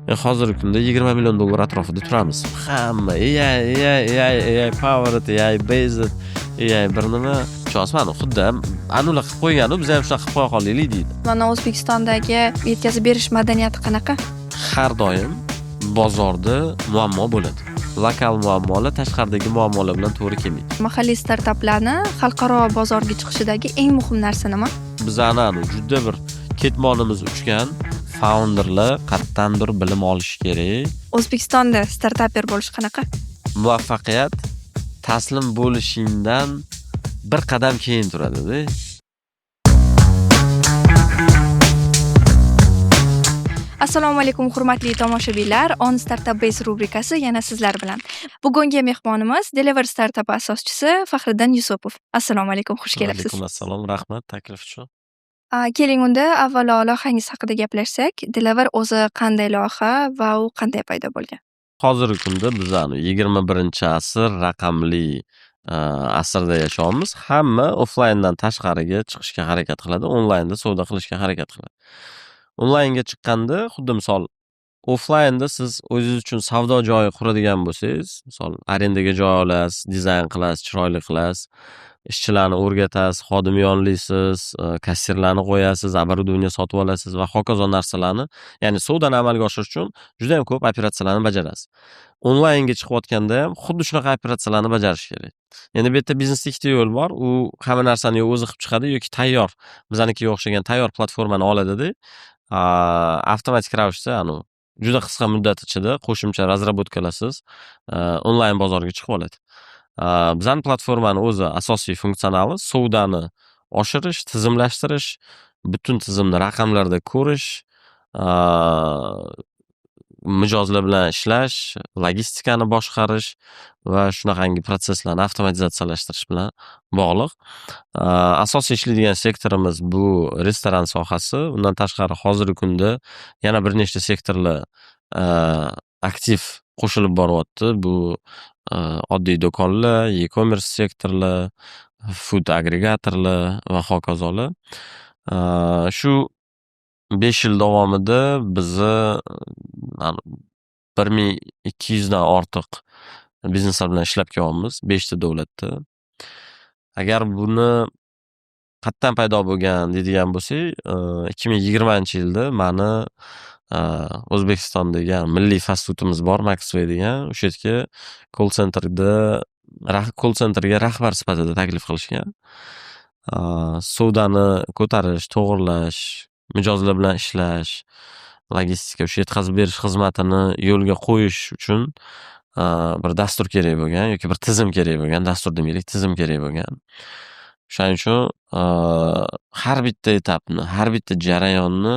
Hozirgi kunda 20 million dollar atrofida turamiz. Hamma AI power it, AI base it, AI bir nima. Chosmani xuddi anula qilib qo'ygan-u, biz ham shunaqa qilib qo'ya qolaylik deydi. Mana O'zbekistondagi yetkazib berish madaniyati qanaqa? Har doim bozorda muammo bo'ladi. Lokal muammolar tashqaridagi muammolar bilan to'g'ri kelmaydi. Mahalliy startaplarni xalqaro bozorga chiqishidagi eng muhim narsa nima? Bizani juda bir ketmonimiz uchgan founderlar qayerdandir bilim olishi kerak. O'zbekistonda startaper bo'lish qanaqa? Muvaffaqiyat taslim bo'lishingdan bir qadam keyin turadi-da. Assalomu alaykum hurmatli tomoshabinlar. On Startup Base rubrikasi yana sizlar bilan. Bugungi mehmonimiz Deliver startup asoschisi Faxriddin Yusupov. Assalomu alaykum, xush kelibsiz. Alaykum assalom, rahmat taklif uchun. Keling unda avvalo loyihangiz haqida gaplashsak. Deliver o'zi qanday loyiha va u qanday paydo bo'lgan? Hozirgi kunda bizani 21-asr raqamli asrda yashayapmiz. Hamma offlayndan tashqariga chiqishga harakat qiladi, onlaynda savdo qilishga harakat qiladi. Onlaynga chiqqanda, xuddi misol offlaynda siz o'zingiz uchun savdo joyi quradigan bo'lsangiz, misol arendaga joy olasiz, dizayn qilasiz, chiroyli qilasiz, ishchilarni o'rgatasiz, xodim yollaysiz, kassirlarni qo'yasiz, оборудование sotib olasiz va hokazo narsalarni, ya'ni savdoni amalga oshirish uchun juda ham ko'p operatsiyalarni bajarasiz. Onlaynga chiqayotganda ham xuddi shunaqa operatsiyalarni bajarish kerak. Endi bu yerda biznesda ikkita yo'l bor. U hamma narsani o'zi qilib chiqadi yoki tayyor, bizanikiga o'xshagan tayyor platformani oladida, avtomatik ravishda juda qisqa muddat ichida qo'shimcha razraботкалasiz onlayn bozorga chiqib oladi. Bizning platformani o'zi asosiy funksionali savdoni oshirish, tizimlashtirish, butun tizimni raqamlarda ko'rish, mijozlar bilan ishlash, logistikani boshqarish va shunaqangi proseslarni avtomatizatsiyalashtirish bilan bog'liq. Asosiy ishlaydigan sektorimiz bu restoran sohasi. Undan tashqari hozirgi kunda yana bir nechta sektorlar aktiv qo'shilib boryapti. Bu oddiy do'konlar, e-commerce sektorlar, food agregatorlar va hokazolar. Shu 5 yil davomida bizni 1200 dan ortiq bizneslar bilan ishlab kelyapmiz 5 ta davlatda. Agar buni qayerdan paydo bo'lgan deydigan bo'lsak, 2020-yilda mani O'zbekistondagi milliy fast foodimiz bor, Maxway degan, o'sha yerga call centerga rahbar sifatida taklif qilishgan. Savdoni ko'tarish, to'g'irlash, mijozlar bilan ishlash, logistika, o'sha yetkazib berish xizmatini yo'lga qo'yish uchun bir dastur kerak bo'lgan yoki bir tizim kerak bo'lgan, dastur demaylik, tizim kerak bo'lgan. Shuning uchun har bitta etapni, har bitta jarayonni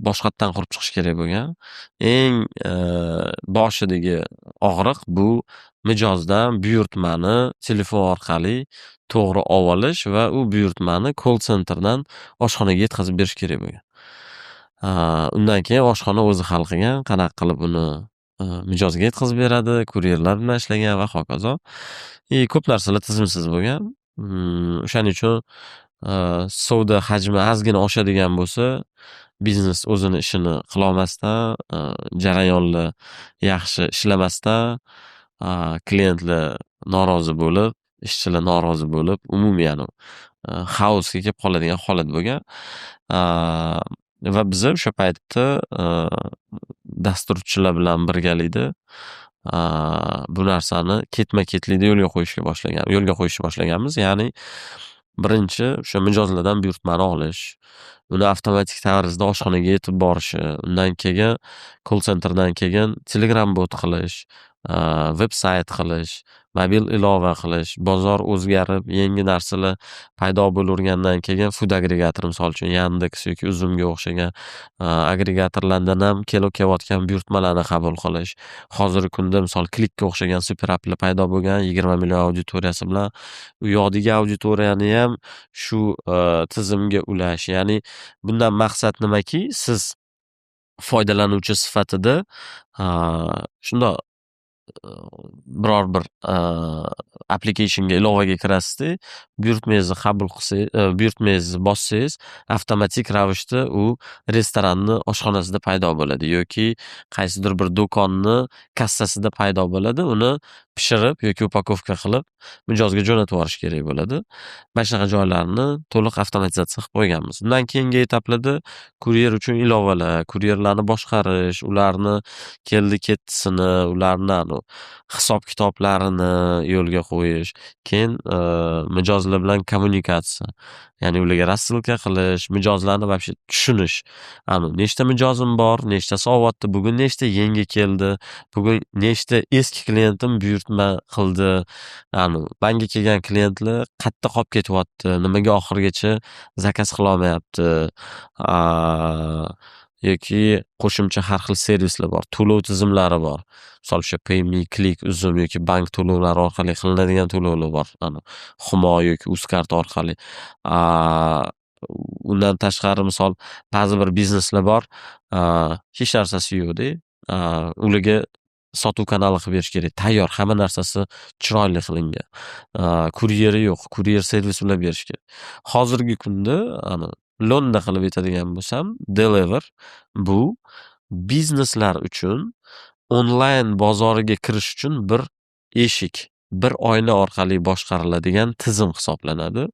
boshqatdan qurib chiqish kerak bo'lgan. Eng boshidagi og'riq bu mijozdan buyurtmani telefon orqali to'g'ri olish va u buyurtmani call centerdan oshxonaga yetkazib berish kerak bo'lgan. Undan keyin oshxona o'zi hal qilgan, qanaqa qilib uni mijozga yetkazib beradi, kuryerlar bilan ishlagan va hokazo. Ko'p narsalar tizimsiz bo'lgan. O'shaning uchun savdo hajmi ozgina oshadigan bo'lsa, biznes o'zini ishini qila olmasdan, jarayonlar yaxshi ishlamasdan, klientlar norozi bo'lib, ishchilar norozi bo'lib, umumiy xaosga kelib qoladigan holat bo'lgan. Va biz o'sha paytda dasturchilar bilan birgalikda bu narsani ketma-ketlikda yo'lga qo'yishni boshlaganmiz. Ya'ni birinchi o'sha mijozlardan buyurtmani olish, uni avtomatik tarzda oshxonaga yetib borishi, undan keyin call centerdan keyin Telegram bot qilish, veb-sayt qilish, mobil ilova qilish, bozor o'zgarib, yangi narsalar paydo bo'lavergandan keyin food agregator, misol uchun Yandex yoki Uzumga o'xshagan agregatorlardan ham kelayotgan buyurtmalarni qabul qilish. Hozirgi kunda misol Klikka o'xshagan super applar paydo bo'lgan 20 million auditoriyasi bilan u yoqdagi auditoriyani ham shu tizimga ulash. Ya'ni bundan maqsad nimaki? Siz foydalanuvchi sifatida shundoq biror bir applicationga ilovaga kirasizda, buyurtmangizni qabul qilsangiz, buyurtmangizni bossangiz, avtomatik ravishda u restoranni oshxonasida paydo bo'ladi yoki qaysidir bir do'konni kassasida paydo bo'ladi. Uni pishirib yoki upakovka qilib mijozga jo'natib yuborish kerak bo'ladi. Mana shunaqa joylarni to'liq avtomatizatsiya qilib qo'yganmiz. Undan keyingi etaplarda kuryer uchun ilovalar, kuryerlarni boshqarish, ularni keldi-ketdisini, ularni hisob-kitoblarini yo'lga qo'yish, keyin mijozlar bilan kommunikatsiya, ya'ni ularga rassilka qilish, mijozlarni вообще tushunish. Nechta mijozim bor, nechtasi olyapti, bugun nechta yangi keldi, bugun nechta eski klientim buyurtma qildi, manga kelgan klientlar qayerda qolib ketyapti, nimaga oxirigacha zakaz qilolmayapti, yoki qo'shimcha har xil servislar bor, to'lov tizimlari bor. Misol o'sha Payme, Click, Uzum yoki bank to'lovlari orqali qilinadigan to'lovlar bor. Humo yoki Uzcard orqali. Undan tashqari misol ba'zi bir bizneslar bor, hech narsasi yo'qda, ularga sotuv kanali qilib berish kerak. Tayyor, hamma narsasi chiroyli qilingan. Kuryeri yo'q, kuryer servis ulab berish kerak. Hozirgi kunda lo'nda qilib aytadigan bo'lsam, Deliver bu bizneslar uchun onlayn bozoriga kirish uchun bir eshik, bir oyna orqali boshqariladigan tizim hisoblanadi.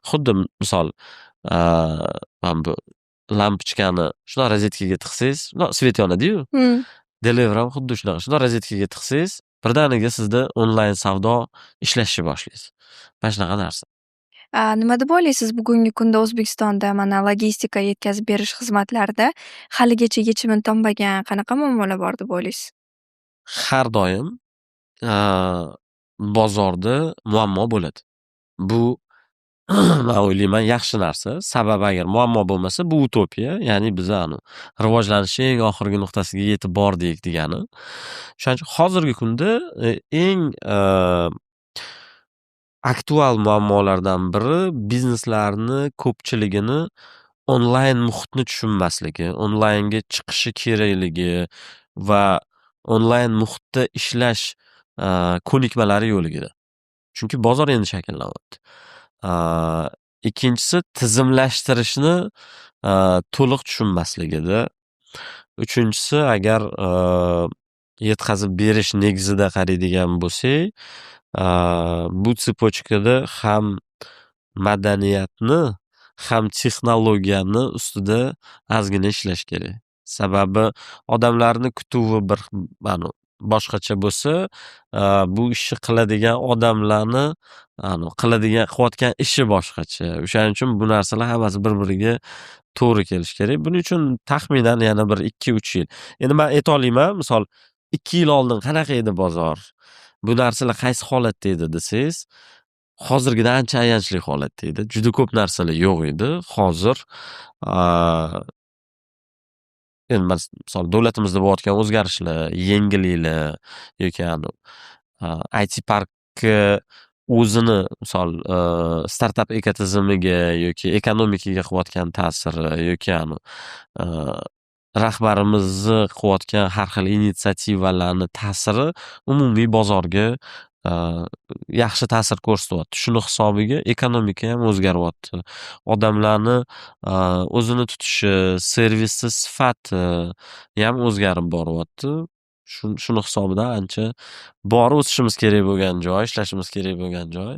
Xuddi misol, mana bu lampochkani shundoq rozetkaga tiqsangiz, shundoq svet yonadi-yu. Deliver ham xuddi shunaqa. Shundoq rozetkaga tiqsangiz, birdaniga sizda onlayn savdo ishlashni boshlaydi. Mana shunaqa narsa. Nima deb o'ylaysiz, bugungi kunda O'zbekistonda mana logistika yetkazib berish xizmatlarida haligacha yechimini topmagan qanaqa muammolar bor deb o'ylaysiz? Har doim bozorda muammo bo'ladi. Bu men o'ylayman yaxshi narsa. Sababi agar muammo bo'lmasa, bu utopiya. Ya'ni biz rivojlanishning eng oxirgi nuqtasiga yetib bordik degani. Shuning uchun hozirgi kunda eng aktual muammolardan biri bizneslarni ko'pchiligini onlayn muhitni tushunmasligi, onlaynga chiqishi kerakligi va onlayn muhitda ishlash ko'nikmalari yo'qligida. Chunki bozor endi shakllanyapti. Ikkinchisi tizimlashtirishni to'liq tushunmasligida. Uchinchisi agar yetkazib berish negizida qaraydigan bo'lsak, bu tsepotchkada ham madaniyatni, ham texnologiyani ustida ozgina ishlash kerak. Sababi odamlarni kutuvi bir boshqacha bo'lsa, bu ishni qiladigan odamlarni qilayotgan ishi boshqacha. O'shaning uchun bu narsalar hammasi bir-biriga to'g'ri kelishi kerak. Buning uchun taxminan yana bir 2-3 yil. Endi men ayta olmayman, misol 2 yil oldin qanaqa edi bozor? Bu narsalar qaysi holatda edi desangiz, hozirgidan ancha ayanchli holatda edi. Juda ko'p narsalar yo'q edi. Hozir endi misol davlatimizda bo'layotgan o'zgarishlar, yangiliklar yoki IT parki o'zini misol startap ekotizimiga yoki ekonomikaga qilayotgan ta'siri yoki rahbarimizni qilayotgan har xil inisiatsivalarni ta'siri umumiy bozorga yaxshi ta'sir ko'rsatyapti. Shuni hisobiga ekonomika ham o'zgaryapti. Odamlarni o'zini tutishi, servisni sifati ham o'zgarib boryapti. Shuni hisobidan ancha bor o'sishimiz kerak bo'lgan joy, ishlashimiz kerak bo'lgan joy.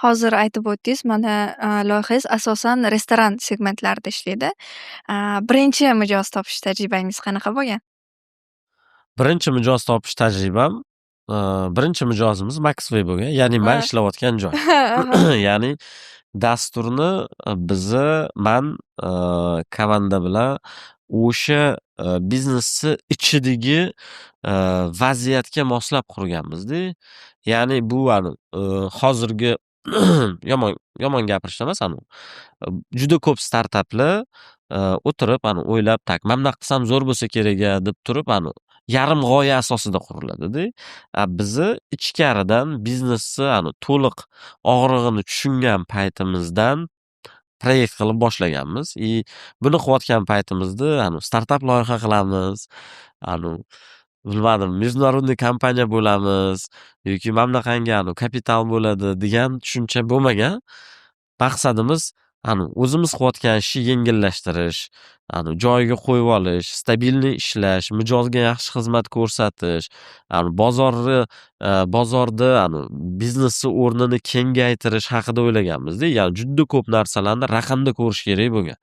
Hozir aytib o'tdingiz, mana loyihangiz asosan restoran segmentlarida ishlaydi. Birinchi mijoz topish tajribangiz qanaqa bo'lgan? Birinchi mijoz topish tajribam, birinchi mijozimiz Maxway bo'lgan, ya'ni men ishlayotgan joy. Ya'ni dasturni man komanda bilan o'sha biznesni ichidagi vaziyatga moslab qurganmiz-da. Ya'ni bu hozirgi yomon gapirishda emas, juda ko'p startaplar o'tirib o'ylab, mana bunaqa qilsam zo'r bo'lsa kerak-a deb turib, yarim g'oya asosida quriladi-da. Bizni ichkaridan biznesni to'liq og'rig'ini tushungan paytimizdan proyekt qilib boshlaganmiz. Buni qilayotgan paytimizda startap loyiha qilamiz. bilmadim, международный kompaniya bo'lamiz yoki mana bunaqangi kapital bo'ladi degan tushuncha bo'lmagan. Maqsadimiz o'zimiz qilayotgan ishni yengillashtirish, joyiga qo'yib olish, stabilniy ishlash, mijozga yaxshi xizmat ko'rsatish, bozorda biznesni o'rnini kengaytirish haqida o'ylaganmiz-da. Ya'ni juda ko'p narsalarni raqamda ko'rish kerak bo'lgan.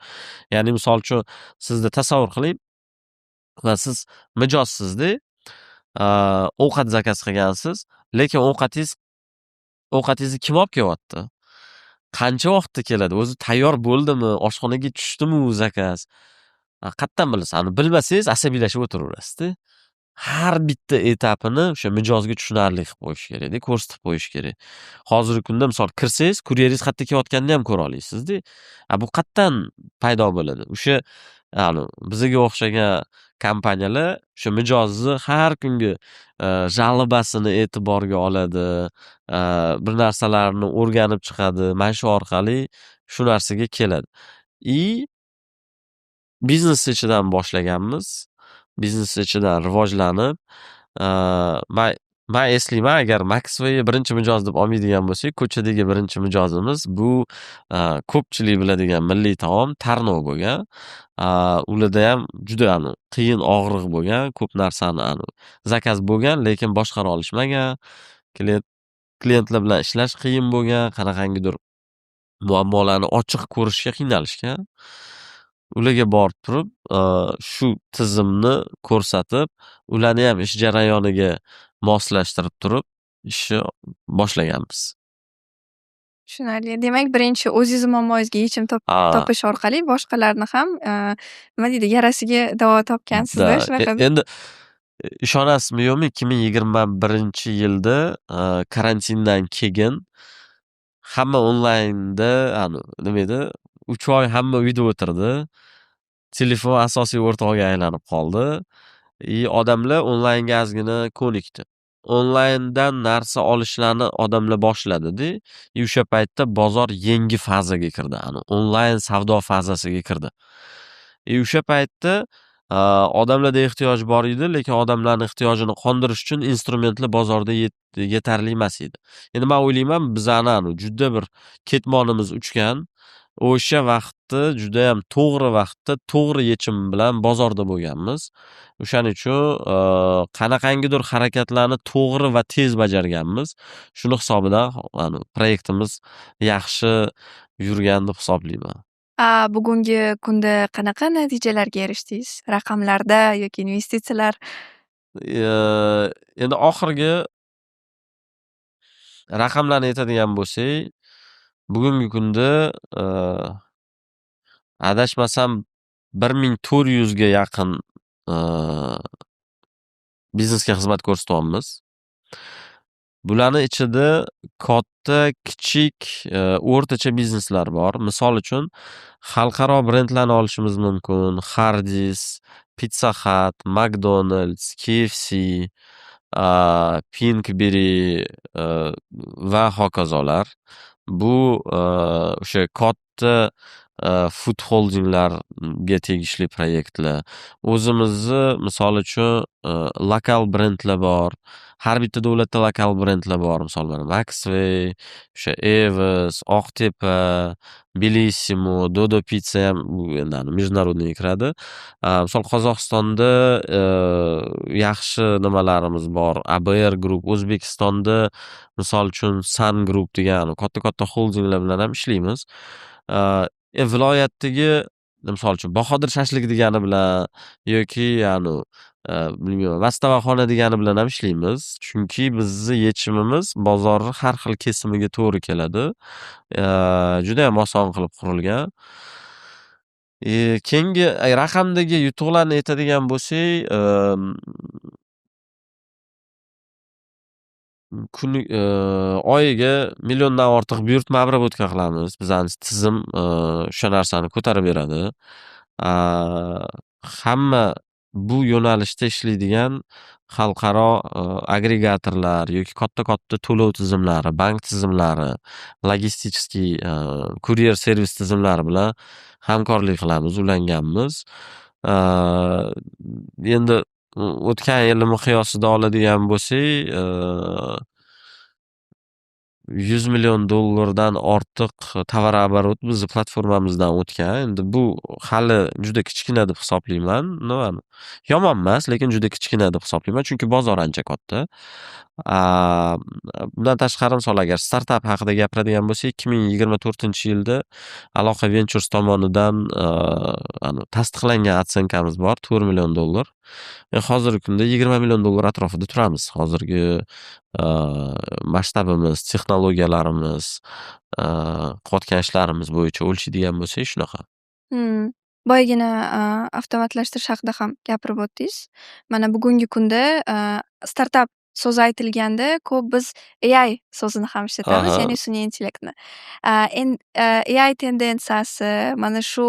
Ya'ni misol uchun sizda tasavvur qiling va siz mijozsizda, ovqat zakaz qilgansiz, lekin ovqatingizni kim olib kelyapti? Qancha vaqtda keladi? O'zi tayyor bo'ldimi? Oshxonaga tushdimi u zakaz? Qayerdan bilasiz? Bilmasangiz asabiylashib o'tiraverasiz-da. Har bitta etapini o'sha mijozga tushunarli qilib qo'yish kerak-da, ko'rsatib qo'yish kerak. Hozirgi kunda misol kirsangiz, kuryeringiz qayerda kelayotganini ham ko'ra olasizda. Bu qayerdan paydo bo'ladi? O'sha bizga o'xshagan kompaniyalar o'sha mijozni har kungi жалобасini e'tiborga oladi, bir narsalarni o'rganib chiqadi. Mana shu orqali shu narsaga keladi. Biznes ichidan boshlaganmiz. Biznes ichidan rivojlanib, man eslayman, agar Maxway birinchi mijoz deb olmaydigan bo'lsak, ko'chadagi birinchi mijozimiz bu ko'pchilik biladigan milliy taom tarnov bo'lgan. Ularda ham juda qiyin, og'riq bo'lgan, ko'p narsani zakaz bo'lgan, lekin boshqara olishmagan. Klientlar bilan ishlash qiyin bo'lgan, qanaqangidir muammolarni ochiq ko'rishga qiynalishgan. Ularga borib turib, shu tizimni ko'rsatib, ularni ham ish jarayoniga moslashtirib turib, ishni boshlaganmiz. Tushunarli. Demak, birinchi o'zingizni muammongizga yechim topish orqali boshqalarni ham, nima deydi, yarasiga davo topgansizda, shunaqa. Endi ishonasizmi yo'qmi, 2021-yilda karantindan keyin hamma onlaynda, nima edi, 3 oy hamma uyda o'tirdi. Telefon asosiy o'rtog'iga aylanib qoldi. Odamlar onlaynga ozgina ko'nikdi. Onlayndan narsa olishlarni odamlar boshladi-da. O'sha paytda bozor yangi fazaga kirdi. Onlayn savdo fazasiga kirdi. O'sha paytda odamlarda ehtiyoj bor edi, lekin odamlarning ehtiyojini qondirish uchun instrumentlar bozorda yetarli emas edi. Endi men o'ylayman, bizani juda bir ketmonimiz uchgan. O'sha vaqtda juda ham to'g'ri vaqtda, to'g'ri yechim bilan bozorda bo'lganmiz. O'shaning uchun qanaqangidir harakatlarni to'g'ri va tez bajarganmiz. Shuni hisobidan proyektimiz yaxshi yurgan deb hisoblayman. Bugungi kunda qanaqa natijalarga erishdingiz? Raqamlarda yoki investitsiyalar? Endi oxirgi raqamlarni aytadigan bo'lsak, bugungi kunda adashmasam 1400 ga yaqin biznesga xizmat ko'rsatyapmiz. Bularning ichida katta, kichik, o'rtacha bizneslar bor. Misol uchun, xalqaro brendlarni olishimiz mumkin. Hardee's, Pizza Hut, McDonald's, KFC, Pinkberry va hokazolar. Bu o'sha katta food holdinglarga tegishli proyektlar. O'zimizni misol uchun lokal brendlar bor. Har bitta davlatda lokal brendlar bor. Misol mana Maxway, o'sha Evis, Oqtepa, Bellissimo, Dodo Pizza ham endi международный kiradi. Misol Qozog'istonda yaxshi nimalarimiz bor. ABR Group, O'zbekistonda misol uchun Sun Group degan katta-katta holdinglar bilan ham ishlaymiz. Viloyatdagi misol uchun Bahodir shashlik degani bilan yoki bilmayman, Mastavaxona degani bilan ham ishlaymiz. Chunki bizni yechimimiz bozorning har xil kesimiga to'g'ri keladi. Juda ham oson qilib qurilgan. Keyingi raqamdagi yutuqlarni aytadigan bo'lsak, oyiga milliondan ortiq buyurtma обработка qilamiz. Bizning tizim o'sha narsani ko'tarib beradi. Hamma bu yo'nalishda ishlaydigan xalqaro agregatorlar yoki katta-katta to'lov tizimlari, bank tizimlari, logistik kuryer servis tizimlari bilan hamkorlik qilamiz, ulanganmiz. Endi o'tgan yili miqyosida oladigan bo'lsak, 100 million dollardan ortiq tovar-оборот bizni platformamizdan o'tgan. Endi bu hali juda kichkina deb hisoblayman. Yomon emas, lekin juda kichkina deb hisoblayman, chunki bozor ancha katta. Bundan tashqari, misol agar startap haqida gapiradigan bo'lsak, 2024-yilda Aloqa Ventures tomonidan tasdiqlangan otsenkamiz bor, 4 million dollar. Hozirgi kunda 20 million dollar atrofida turamiz. Hozirgi masshtabimiz, texnologiyalarimiz, qilayotgan ishlarimiz bo'yicha o'lchaydigan bo'lsak shunaqa. Boyagina avtomatlashtirish haqida ham gapirib o'tdingiz. Mana bugungi kunda startap so'zi aytilganda ko'p biz AI so'zini ham ishlatamiz, Aha. ya'ni sun'iy intellektni. AI tendensiyasi, mana shu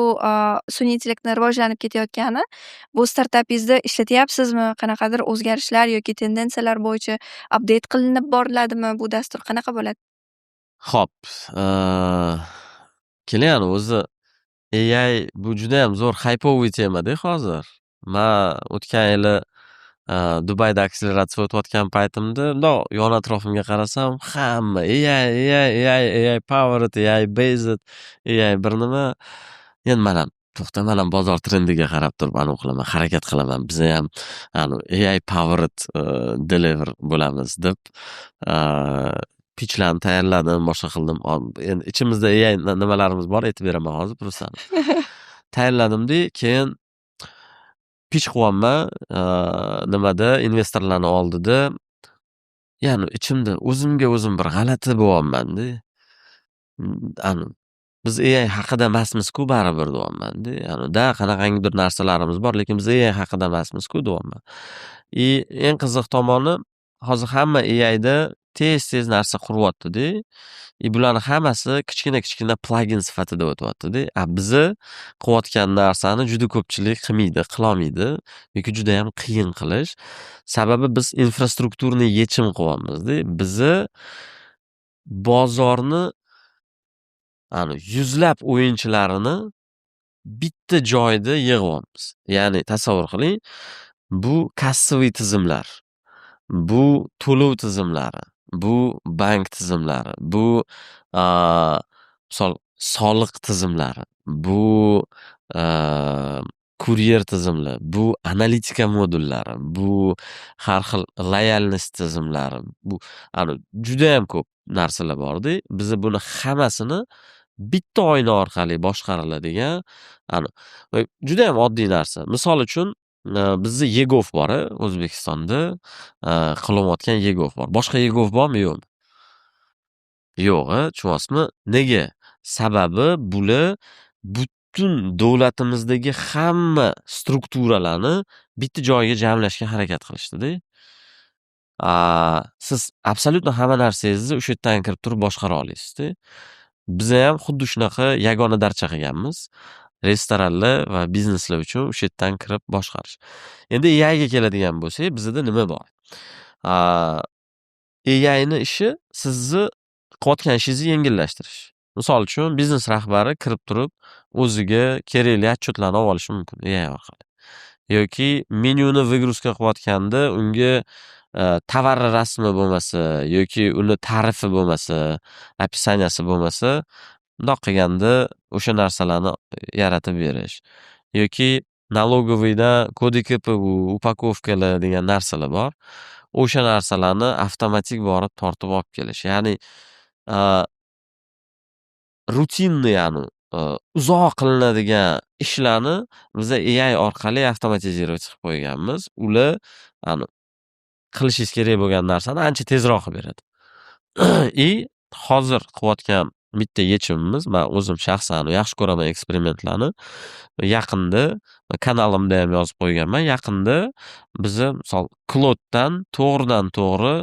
sun'iy intellektni rivojlanib ketayotgani, bu startapingizda ishlatyapsizmi? Qanaqadir o'zgarishlar yoki tendensiyalar bo'yicha update qilinib boriladimi? Bu dastur qanaqa bo'ladi? Xo'p, keling, o'zi AI bu judayam zo'r haypoviy tema-da hozir. Men o'tgan yili Dubayda akseleratsiya o'tayotgan paytimda yon atrofimga qarasam, hamma AI powered, AI based, AI bir nima. Endi men ham to'xta, men ham bozor trendiga qarab turib qilaman, harakat qilaman. Biz ham AI powered deliver bo'lamiz deb pitchlarni tayyorladim, boshqa qildim. Endi ichimizda AI nimalarimiz bor, aytib beraman hozir, tursan. Tayyorladimda, keyin pitch qilyapman, nimada, investorlarni oldida. Ya'ni ichimda o'zimga o'zim bir g'alati bo'lyapman-da. Biz AI haqida emasmiz-ku baribir deyapman-da. Qanaqangidir narsalarimiz bor, lekin biz AI haqida emasmiz-ku deyapman. Eng qiziq tomoni, hozir hamma AIda tez narsa quryapti-da. Bularning hammasi kichkina plugin sifatida o'tyapti-da. Bizi qilayotgan narsani juda ko'pchilik qilolmaydi yoki juda ham qiyin qilish. Sababi biz infrastrukturni yechim qilyapmiz-da. Bizi bozorni yuzlab o'yinchilarini bitta joyda yig'yapmiz. Ya'ni tasavvur qiling, bu kassaviy tizimlar, bu to'lov tizimlari, bu bank tizimlari, bu misol soliq tizimlari, bu kuryer tizimlari, bu analitika modullari, bu har xil loyalnost tizimlari, bu juda ham ko'p narsalar bor-da. Biz buni hammasini bitta oyna orqali boshqariladigan, juda ham oddiy narsa. Misol uchun, bizda Yegov bor, O'zbekistonda qilinayotgan Yegov bor. Boshqa Yegov bormi, yo'qmi? Yo'q, tushunyapsizmi? Nega? Sababi bular butun davlatimizdagi hamma strukturalarni bitta joyga jamlashga harakat qilishdi-da. Siz absolyutno hamma narsangizni o'sha yerdan kirib turib boshqara olasizda. Biz ham xuddi shunaqa yagona darcha qilganmiz. Restoranlar va bizneslar uchun o'sha yerdan kirib boshqarish. Endi AIga keladigan bo'lsak, bizda nima bor? AIni ishi sizni qilayotgan ishingizni yengillashtirish. Misol uchun, biznes rahbari kirib turib, o'ziga kerakli отчетlarni olib olishi mumkin AI orqali. Yoki menyuni выгрузка qilayotganda unga tovar rasmi bo'lmasa yoki uni tarifi bo'lmasa, opisaniyasi bo'lmasa, bundoq qilganda o'sha narsalarni yaratib berish. Yoki налоговыйda kodi KPU, upakovkalar degan narsalar bor. O'sha narsalarni avtomatik borib tortib olib kelish. Ya'ni rutinni, uzoq qilinadigan ishlarni biz AI orqali avtomatizировать qilib qo'yganmiz. Ular qilishingiz kerak bo'lgan narsani ancha tezroq qilib beradi. Hozir qilayotgan bitta yechimimiz, men o'zim shaxsan yaxshi ko'raman eksperimentlarni. Yaqinda kanalimda ham yozib qo'yganman. Yaqinda bizni misol Claude'dan to'g'ridan-to'g'ri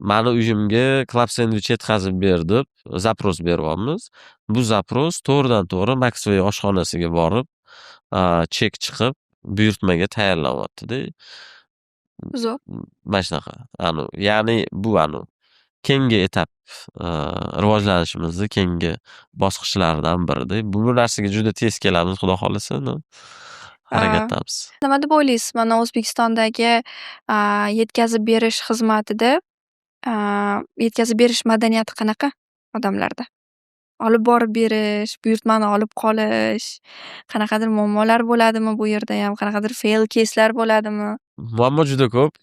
mani uyimga klab sendvich yetkazib ber deb zapros beryapmiz. Bu zapros to'g'ridan-to'g'ri Maxway oshxonasiga borib, chek chiqib, buyurtmaga tayyorlanyapti-da. Zo'r. Mana shunaqa. Ya'ni bu keyingi etap rivojlanishimizni keyingi bosqichlaridan biridir. Bu narsaga juda tez kelamiz, xudo xolasa. Harakatdamiz. Nima deb o'ylaysiz? Mana O'zbekistondagi yetkazib berish xizmatida yetkazib berish madaniyati qanaqa odamlarda? Olib borib berish, buyurtmani olib qolish, qanaqadir muammolar bo'ladimi bu yerdayam? Qanaqadir fail case'lar bo'ladimi? Muammo juda ko'p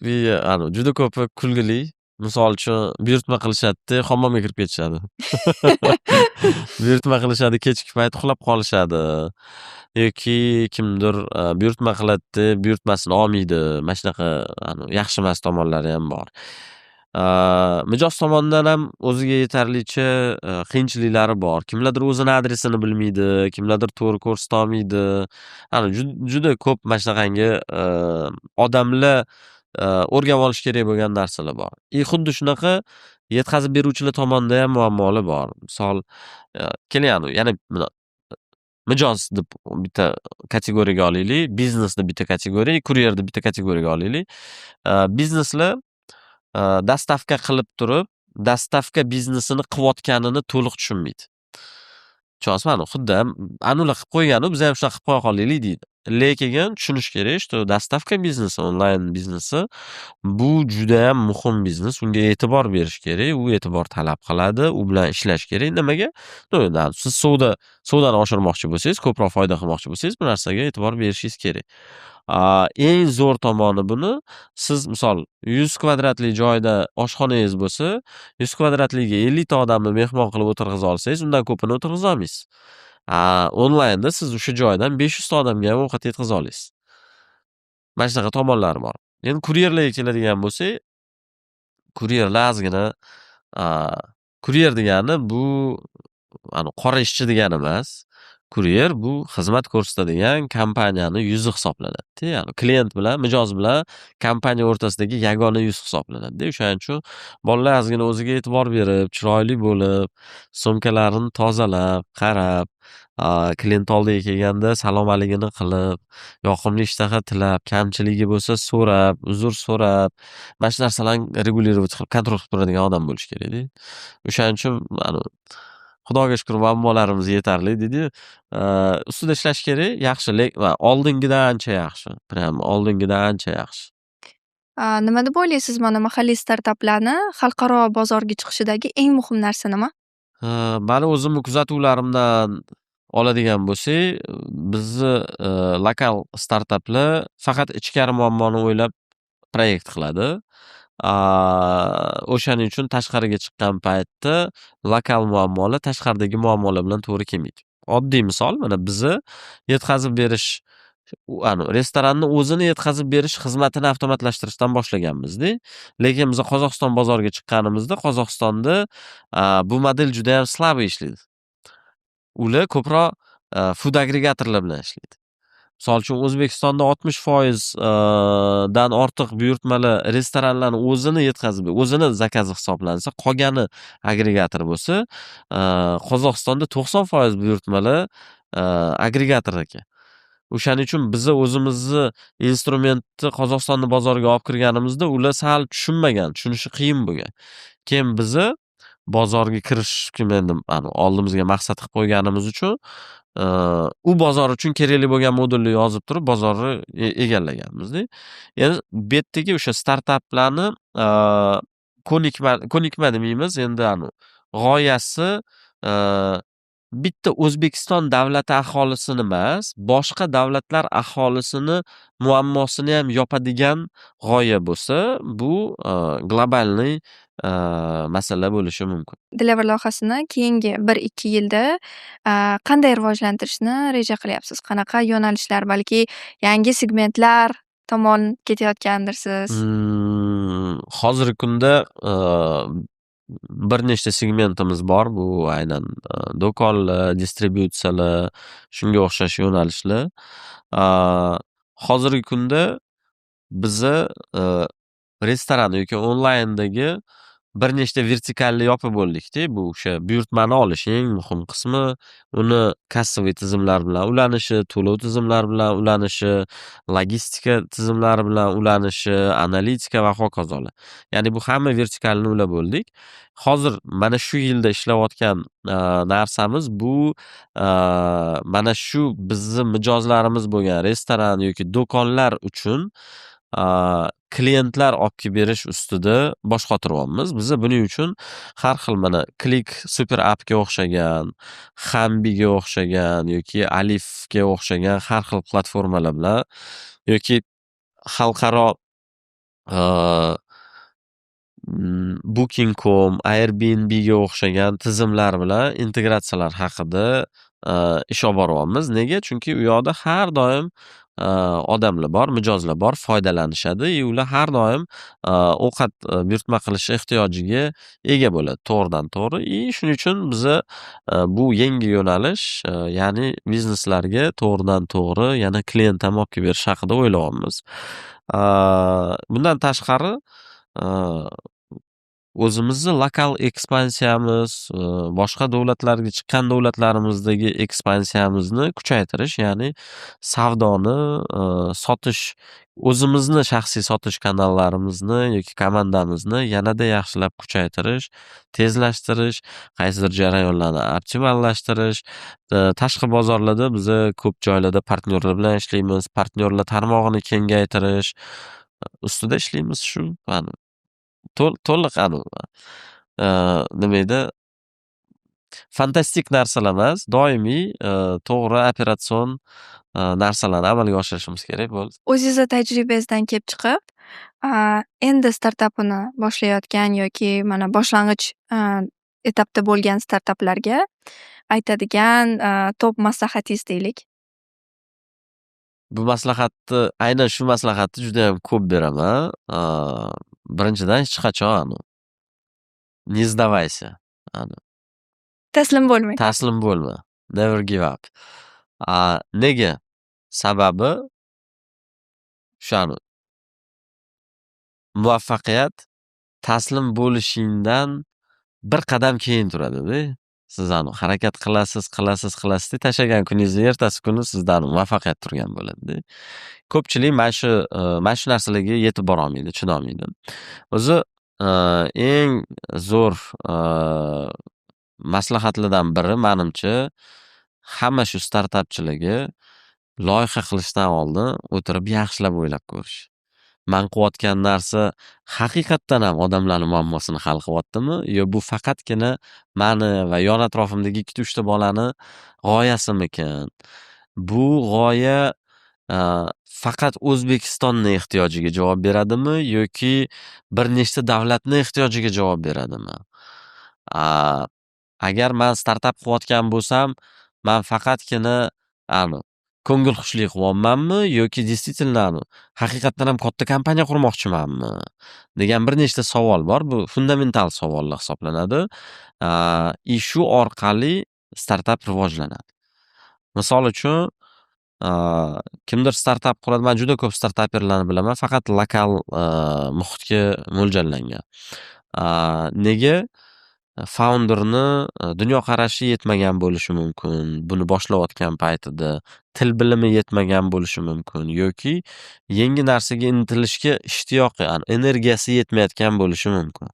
juda ko'pi kulgili. Misol uchun buyurtma qilishadi-da, hammomga kirib ketishadi. Buyurtma qilishadi, kechki payt uxlab qolishadi. Yoki kimdir buyurtma qiladi-da, buyurtmasini olmaydi. Mana shunaqa yaxshi emas tomonlari ham bor. Mijoz tomonidan ham o'ziga yetarlicha qiyinchiliklari bor. Kimlardir o'zini adresini bilmaydi, kimlardir to'g'ri ko'rsata olmaydi. Juda ko'p mana shunaqangi odamlar o'rganib olish kerak bo'lgan narsalar bor. Xuddi shunaqa yetkazib beruvchilar tomonida ham muammolar bor. Misol, keling yana mijoz deb bitta kategoriyaga olaylik, biznesni bitta kategoriya, kuryerni bitta kategoriyaga olaylik. Bizneslar dastavka qilib turib, dastavka biznesini qilayotganini to'liq tushunmaydi. Tushunyapsizmi? Xuddi ular qilib qo'yganu, biz ham shunaqa qilib qo'ya qolaylik deydi. Lekin tushunish kerak, что dastavka biznesi, onlayn biznesi bu juda ham muhim biznes. Unga e'tibor berish kerak, u e'tibor talab qiladi, u bilan ishlash kerak. Nimaga? Siz savdoni oshirmoqchi bo'lsangiz, ko'proq foyda qilmoqchi bo'lsangiz, bu narsaga e'tibor berishingiz kerak. Eng zo'r tomoni buni, siz misol 100 kvadratli joyda oshxonangiz bo'lsa, 100 kvadratliga 50 ta odamni mehmon qilib o'tirg'iza olsangiz, undan ko'pini o'tirg'iza olmaysiz. Onlaynda siz o'sha joydan 500 ta odamga ham ovqat yetkaza olasiz. Mana shunaqa tomonlari bor. Endi kuryerlarga keladigan bo'lsak, kuryerlar ozgina kuryer degani bu qora ishchi degani emas. Kuryer bu xizmat ko'rsatadigan kompaniyani yuzi hisoblanadi. Ya'ni klient bilan, mijoz bilan kompaniya o'rtasidagi yagona yuz hisoblanadi. O'shaning uchun bolalar ozgina o'ziga e'tibor berib, chiroyli bo'lib, sumkalarini tozalab, qarab, klient oldiga kelganda salom-aligini qilib, yoqimli ishtaha tilab, kamchiligi bo'lsa so'rab, uzr so'rab, mana shu narsalarni regulировать qilib, kontrol qilib turadigan odam bo'lish kerak-da. O'shaning uchun Xudoga shukr muammolarimiz yetarli dedi. Ustida ishlash kerak, yaxshi, va oldingidan ancha yaxshi. Prям oldingidan ancha yaxshi. Nima deb o'ylaysiz? Mana mahalliy startaplarni xalqaro bozorga chiqishidagi eng muhim narsa nima? Mani o'zimni kuzatuvlarimdan oladigan bo'lsak, bizni lokal startaplar faqat ichkari muammoni o'ylab proyekt qiladi. O'shaning uchun tashqariga chiqqan paytda lokal muammolar tashqaridagi muammolar bilan to'g'ri kelmaydi. Oddiy misol, mana bizni yetkazib berish restoranni o'zini yetkazib berish xizmatini avtomatlashtirishdan boshlaganmiz-da. Lekin biz Qozog'iston bozoriga chiqqanimizda Qozog'istonda bu model juda ham slabo ishlaydi. Ular ko'proq food agregatorlar bilan ishlaydi. Misol uchun O'zbekistonda 60% dan ortiq buyurtmalar restoranlarni o'zini yetkazib, o'zini zakazi hisoblansa, qolgani agregator bo'lsa, Qozog'istonda 90% buyurtmalar agregatorniki. O'shaning uchun biz o'zimizni instrumentni Qozog'iston bozoriga olib kirganimizda ular sal tushunmagan, tushunishi qiyin bo'lgan. Keyin biz bozorga kirish endi oldimizga maqsad qilib qo'yganimiz uchun u bozor uchun kerakli bo'lgan modulni yozib turib bozorni egallaganmiz-da. Endi bu yerdagi o'sha startaplarni ko'nikma demaymiz, endi g'oyasi bitta O'zbekiston davlati aholisini emas, boshqa davlatlar aholisini muammosini ham yopadigan g'oya bo'lsa, bu globalniy masala bo'lishi mumkin. Deliver loyihasini keyingi 1-2 yilda qanday rivojlantirishni reja qilyapsiz? Qanaqa yo'nalishlar, balki yangi segmentlar tomon ketayotgandirsiz? Hozirgi kunda bir nechta segmentimiz bor. Bu aynan do'konlar, distributsiyalar, shunga o'xshash yo'nalishlar. Hozirgi kunda bizni restoran yoki onlayndagi bir nechta vertikalni yopib bo'ldikda. Bu o'sha buyurtmani olish eng muhim qismi, uni kassaviy tizimlar bilan ulanishi, to'lov tizimlari bilan ulanishi, logistika tizimlari bilan ulanishi, analitika va hokazolar. Ya'ni bu hamma vertikalni ulab bo'ldik. Hozir mana shu yilda ishlayotgan narsamiz bu mana shu bizni mijozlarimiz bo'lgan restoran yoki do'konlar uchun klientlar olib kelib berish ustida bosh qotiryapmiz. Biza buning uchun har xil mana Click Super Appga o'xshagan, Hambiga o'xshagan yoki Alifga o'xshagan har xil platformalar bilan yoki xalqaro Booking.com, Airbnbga o'xshagan tizimlar bilan integratsiyalar haqida ish olib boryapmiz. Nega? Chunki u yoqda har doim odamlar bor, mijozlar bor, foydalanishadi. Ular har doim ovqat buyurtma qilish ehtiyojiga ega bo'ladi to'g'ridan-to'g'ri. Shuning uchun biza bu yangi yo'nalish, ya'ni bizneslarga to'g'ridan-to'g'ri yana klient ham olib kelib berish haqida o'ylayapmiz. Bundan tashqari o'zimizni lokal ekspansiyamiz, boshqa davlatlarga chiqqan davlatlarimizdagi ekspansiyamizni kuchaytirish, ya'ni savdoni, sotish, o'zimizni shaxsiy sotish kanallarimizni yoki komandamizni yanada yaxshilab kuchaytirish, tezlashtirish, qaysidir jarayonlarni optimallashtirish, tashqi bozorlarda biza ko'p joylarda partnyorlar bilan ishlaymiz, partnyorlar tarmog'ini kengaytirish ustida ishlaymiz. Shu to'liq nima edi, fantastik narsalar emas, doimiy to'g'ri operatsion narsalarni amalga oshirishimiz kerak bo'ldi. O'zingizni tajribangizdan kelib chiqib, endi startapini boshlayotgan yoki mana boshlang'ich etapda bo'lgan startaplarga aytadigan top maslahatingiz deylik. Bu maslahatni, aynan shu maslahatni juda ham ko'p beraman. Birinchidan hech qachon не сдавайся. Taslim bo'lmang. Taslim bo'lma. Never give up. Nega? Sababi muvaffaqiyat taslim bo'lishingdan bir qadam keyin turadi-da. Siz harakat qilasiz, tashlagan kuningizni ertasi kuni sizda muvaffaqiyat turgan bo'ladi-da. Ko'pchilik mana shu narsalarga yetib bora olmaydi, chidolmaydi. O'zi eng zo'r maslahatlardan biri menimcha, hamma shu startapchilarga loyiha qilishdan oldin o'tirib yaxshilab o'ylab ko'rish. Men qilayotgan narsa haqiqatdan ham odamlarni muammosini hal qilyaptimi? Yo bu faqatgina meni va yon atrofimdagi 2-3 ta bolani g'oyasimikan? Bu g'oya faqat O'zbekistonning ehtiyojiga javob beradimi yoki bir nechta davlatning ehtiyojiga javob beradimi? Agar men startap qilayotgan bo'lsam, men faqatgina ko'ngilxushlik qilyapmanmi yoki действительно haqiqatdan ham katta kompaniya qurmoqchimanmi degan bir nechta savol bor. Bu fundamental savollar hisoblanadi. Shu orqali startap rivojlanadi. Misol uchun, kimdir startap quradi. Men juda ko'p startaperlarni bilaman, faqat lokal muhitga mo'ljallangan. Nega? Founderni dunyoqarashi yetmagan bo'lishi mumkin. Buni boshlayotgan paytida til bilimi yetmagan bo'lishi mumkin yoki yangi narsaga intilishga ishtiyoqi, energiyasi yetmayotgan bo'lishi mumkin.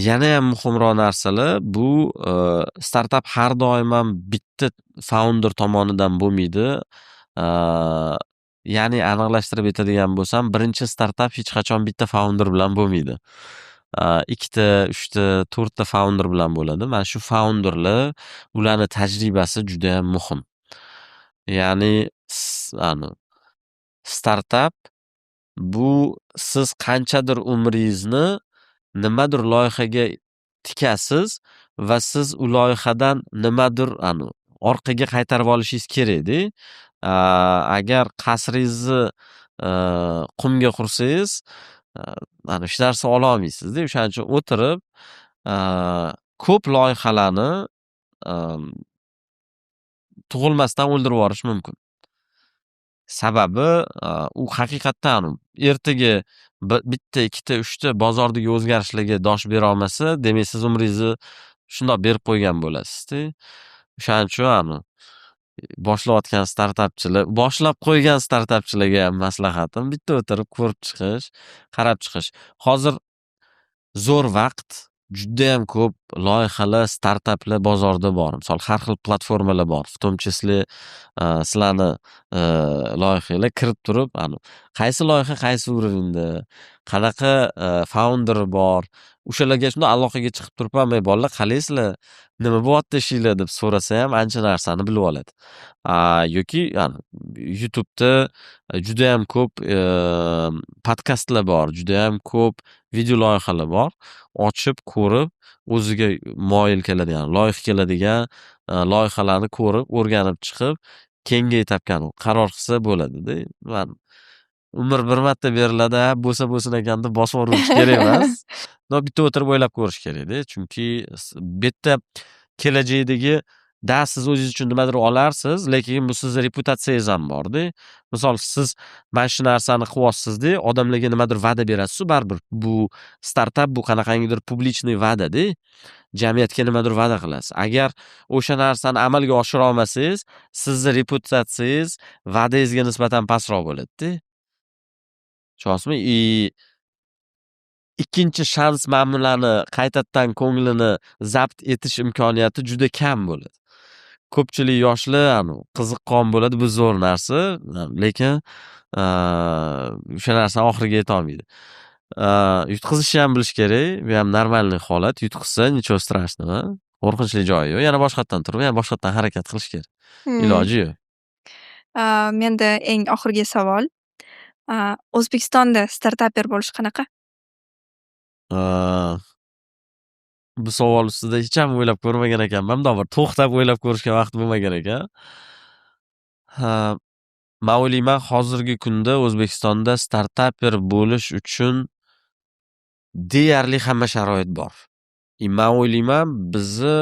Yana ham muhimroq narsalar bu startap har doim ham bitta founder tomonidan bo'lmaydi. Ya'ni aniqlashtirib aytadigan bo'lsam, birinchi startap hech qachon bitta founder bilan bo'lmaydi. 2 ta, 3 ta, 4 ta founder bilan bo'ladi. Mana shu founderlar, ularning tajribasi juda ham muhim. Ya'ni startap bu siz qanchadir umringizni nimadir loyihaga tikasiz va siz u loyihadan nimadir orqaga qaytarib olishingiz kerak-da. Agar qasringizni qumga qursangiz, hech narsa ola olmaysiz-da. O'shaning uchun o'tirib ko'p loyihalarni tug'ilmasdan o'ldirib yuborish mumkin. Sababi u haqiqatdan ertaga bitta, ikkita, uchta bozordagi o'zgarishlarga dosh bera olmasa, demak siz umringizni shundoq berib qo'ygan bo'lasizda. O'shaning uchun boshlab qo'ygan startapchilarga ham maslahatim bitta o'tirib ko'rib chiqish, qarab chiqish. Hozir zo'r vaqt, judayam ko'p loyihalar, startaplar bozorda bor. Misol, har xil platformalar bor. В том числе sizlarni loyihanglar kirib turib, qaysi loyiha qaysi uровеньda, qanaqa founder bor, o'shalarga shunday aloqaga chiqib turib ham, bolalar qalaysizlar, nima bo'lyapti ishinglar deb so'rasa ham ancha narsani bilib oladi. Yoki YouTube'da judayam ko'p podkastlar bor, judayam ko'p video loyihalar bor. Ochib, ko'rib, o'ziga moyil keladigan, loyiq keladigan loyihalarni ko'rib, o'rganib chiqib, keyingi etapga qaror qilsa bo'ladida. Umr bir marta beriladi, bo'lsa bo'lsin ekan deb bosib yuborish kerak emas. Bitta o'tirib o'ylab ko'rish kerakda. Chunki bu yerda kelajakdagi siz o'zingiz uchun nimadir olarsiz, lekin bu sizning reputatsiyangiz ham borda. Misol, siz mana shu narsani qilyapsizda, odamlarga nimadir va'da berasiz, baribir bu startap, bu qanaqangidir publichniy va'dada. Jamiyatga nimadir va'da qilasiz. Agar o'sha narsani amalga oshira olmasangiz, sizning reputatsiyangiz va'dangizga nisbatan pastroq bo'ladida. Tushunyapsizmi? Ikkinchi shans ma'mulani qaytadan ko'nglini zabt etish imkoniyati juda kam bo'ladi. Ko'pchilik yoshlar qiziqqon bo'ladi, bu zo'r narsa, lekin o'sha narsa oxiriga yeta olmaydi. Yutqizishni ham bilish kerak, bu ham normalniy holat. Yutqizsa, nичего страшного, qo'rqinchli joyi yo'q. Yana boshqatdan turib, yana boshqatdan harakat qilish kerak. Iloji yo'q. Menda eng oxirgi savol. O'zbekistonda startaper bo'lish qanaqa? Bu savol ustida hech ham o'ylab ko'rmagan ekanman. Bir to'xtab o'ylab ko'rishga vaqt bo'lmagan ekan. Men o'ylayman, hozirgi kunda O'zbekistonda startaper bo'lish uchun deyarli hamma sharoit bor. Men o'ylayman, bizni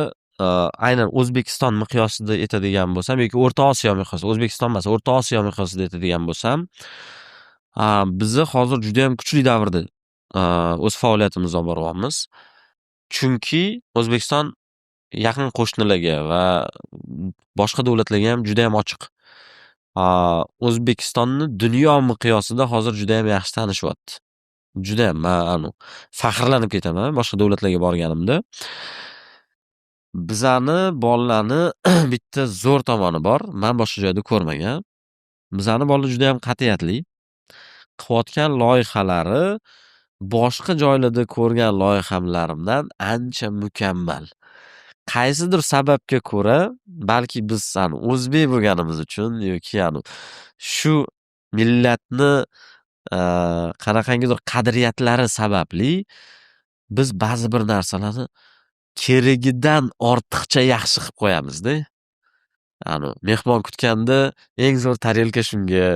aynan O'zbekiston miqyosida aytadigan bo'lsam yoki O'rta Osiyo miqyosida, O'zbekiston emas, O'rta Osiyo miqyosida aytadigan bo'lsam, bizni hozir juda ham kuchli davrda o'z faoliyatimizni olib boryapmiz. Chunki O'zbekiston yaqin qo'shnilarga va boshqa davlatlarga ham juda ham ochiq. O'zbekistonni dunyo miqyosida hozir juda ham yaxshi tanishyapti. Juda ham men faxrlanib ketaman boshqa davlatlarga borganimda. Bizani bolalarni bitta zo'r tomoni bor. Men boshqa joyda ko'rmagan. Bizani bolalar juda ham qat'iyatli. Qilayotgan loyihalari boshqa joylarda ko'rgan loyihamlarimdan ancha mukammal. Qaysidir sababga ko'ra, balki biz o'zbek bo'lganimiz uchun yoki shu millatni qanaqangidir qadriyatlari sababli biz ba'zi bir narsalarni keragidan ortiqcha yaxshi qilib qo'yamizda. Mehmon kutganda eng zo'r tarelka shunga,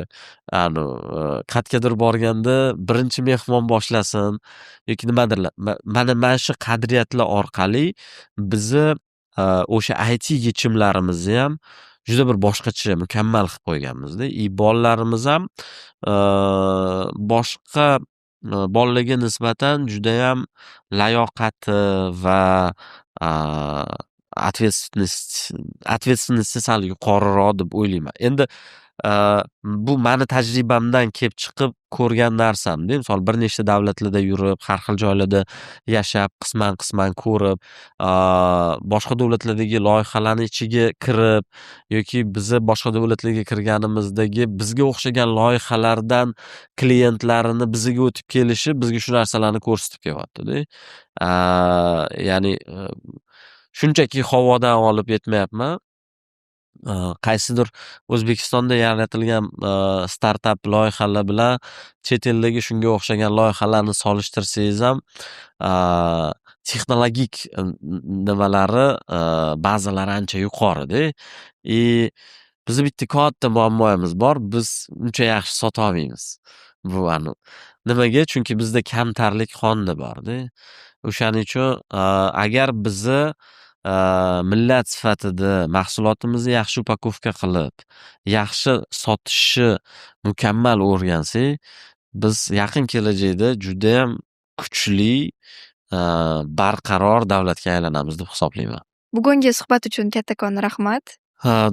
qayergadir borganda birinchi mehmon boshlasin yoki nimadirlar. Mana shu qadriyatlar orqali bizni o'sha IT yechimlarimizni ham juda bir boshqacha, mukammal qilib qo'yganmizda. Bolalarimiz ham boshqa bolalarga nisbatan juda ham layoqati va ответственности sal yuqoriroq deb o'ylayman. Endi bu meni tajribamdan kelib chiqib ko'rgan narsam-da. Misol, bir nechta davlatlarda yurib, har xil joylarda yashab, qisman ko'rib, boshqa davlatlardagi loyihalarning ichiga kirib yoki bizni boshqa davlatlarga kirganimizdagi bizga o'xshagan loyihalardan klientlarini bizga o'tib kelishi bizga shu narsalarni ko'rsatib kelyapti-da. Ya'ni shunchaki havodan olib yetmayapman. Qaysidir O'zbekistonda yaratilgan startap loyihalar bilan chet eldagi shunga o'xshagan loyihalarni solishtirsangiz ham texnologik nimalari ba'zilari ancha yuqorida. Bizni bitta katta muammomiz bor. Biz uncha yaxshi sota olmaymiz. Bu nimaga? Chunki bizda kamtarlik qonda borda. O'shaning uchun agar bizni millat sifatida mahsulotimizni yaxshi upakovka qilib, yaxshi sotishni mukammal o'rgansak, biz yaqin kelajakda judayam kuchli, barqaror davlatga aylanamiz deb hisoblayman. Bugungi suhbat uchun kattakon rahmat.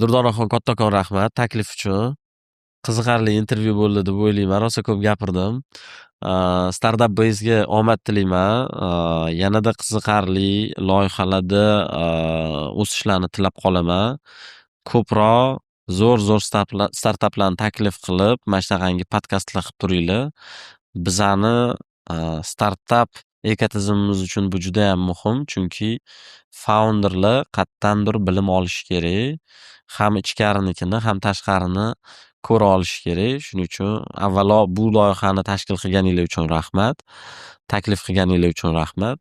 Durdonaxon kattakon rahmat taklif uchun. Qiziqarli intervyu bo'ldi deb o'ylayman. Rosa ko'p gapirdim. Startup Base'ga omad tilayman. Yanada qiziqarli loyihalarda o'sishlarni tilab qolaman. Ko'proq zo'r startaplarni taklif qilib, mana shunaqangi podkastlar qilib turinglar. Bizani startap ekotizimimiz uchun bu judayam muhim, chunki founderlar qayerdandir bilim olishi kerak. Ham ichkarinikini, ham tashqarini ko'ra olishi kerak. Shuning uchun avvalo bu loyihani tashkil qilganinglar uchun rahmat. Taklif qilganinglar uchun rahmat.